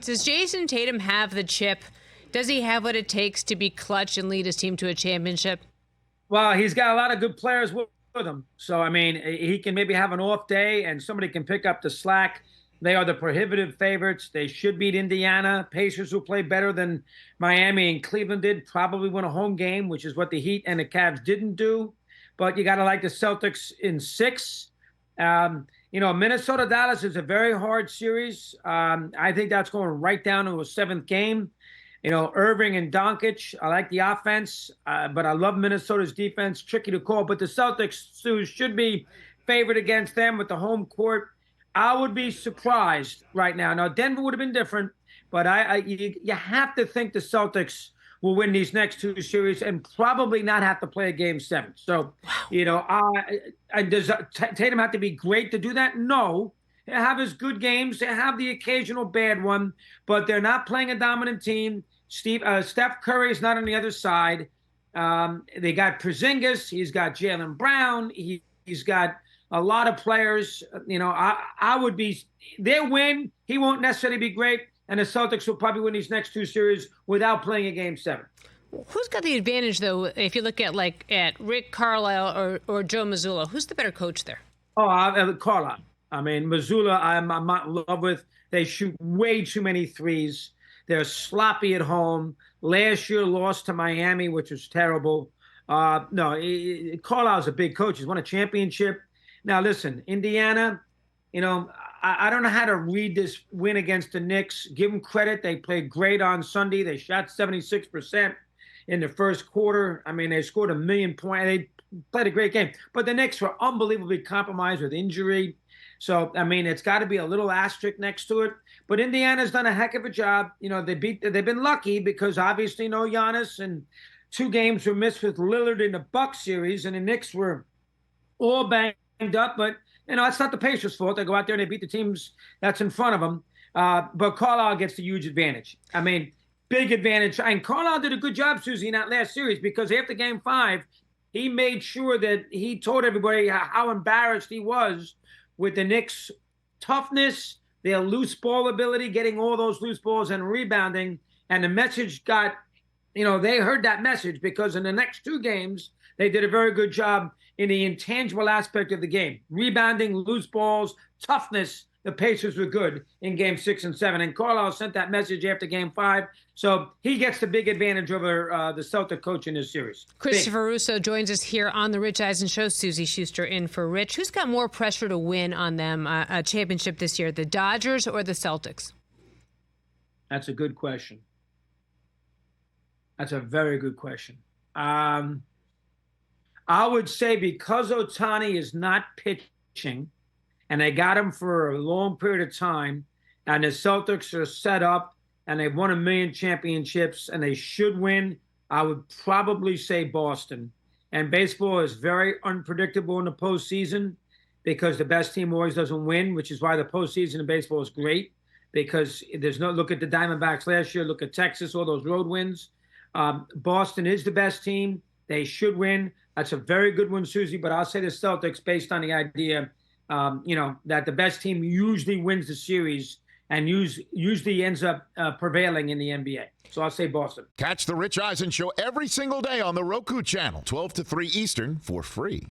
Does Jason Tatum have the chip? Does he have what it takes to be clutch and lead his team to a championship? Well, he's got a lot of good players with him. So, I mean, he can maybe have an off day and somebody can pick up the slack. They are the prohibitive favorites. They should beat Indiana. Pacers, who play better than Miami and Cleveland did, probably win a home game, which is what the Heat and the Cavs didn't do. But you got to like the Celtics in 6. Minnesota-Dallas is a very hard series. I think that's going right down to a 7th game. Irving and Doncic, I like the offense, but I love Minnesota's defense. Tricky to call, but the Celtics should be favored against them with the home court. I would be surprised right now. Now, Denver would have been different, but you have to think the Celtics will win these next 2 series and probably not have to play a game 7. So, does Tatum have to be great to do that? No. They have his good games. They have the occasional bad one, but they're not playing a dominant team. Steph Curry is not on the other side. They got Porzingis. He's got Jaylen Brown. He's got a lot of players. I would be their win. He won't necessarily be great, and the Celtics will probably win these next 2 series without playing a game 7. Who's got the advantage, though, if you look at Rick Carlisle or Joe Mazzulla? Who's the better coach there? Carlisle. I mean, Mazzulla, I'm not in love with. They shoot way too many threes. They're sloppy at home. Last year lost to Miami, which was terrible. Carlisle's a big coach. He's won a championship. Now, listen, Indiana, I don't know how to read this win against the Knicks. Give them credit. They played great on Sunday. They shot 76% in the first quarter. I mean, they scored 1 million points. They played a great game. But the Knicks were unbelievably compromised with injury. So, I mean, it's got to be a little asterisk next to it. But Indiana's done a heck of a job. They've been lucky because obviously no Giannis, and 2 games were missed with Lillard in the Bucks series, and the Knicks were all banged up. But, it's not the Pacers' fault. They go out there and they beat the teams that's in front of them. But Carlisle gets the huge advantage. I mean, big advantage. And Carlisle did a good job, Suzy, in that last series because after game 5, he made sure that he told everybody how embarrassed he was with the Knicks' toughness, their loose ball ability, getting all those loose balls and rebounding. And the message got, they heard that message because in the next 2 games, they did a very good job in the intangible aspect of the game. Rebounding, loose balls, toughness. The Pacers were good in game 6 and 7. And Carlisle sent that message after game 5. So he gets the big advantage over the Celtic coach in this series. Christopher Russo joins us here on the Rich Eisen Show. Suzy Shuster in for Rich. Who's got more pressure to win on them a championship this year, the Dodgers or the Celtics? That's a good question. That's a very good question. I would say because Ohtani is not pitching, and they got him for a long period of time, and the Celtics are set up, and they've won 1 million championships, and they should win, I would probably say Boston. And baseball is very unpredictable in the postseason because the best team always doesn't win, which is why the postseason in baseball is great because there's no – look at the Diamondbacks last year, look at Texas, all those road wins. Boston is the best team. They should win. That's a very good one, Suzy, but I'll say the Celtics based on the idea that the best team usually wins the series and usually ends up prevailing in the NBA. So I'll say Boston. Catch the Rich Eisen Show every single day on the Roku channel, 12 to 3 Eastern, for free.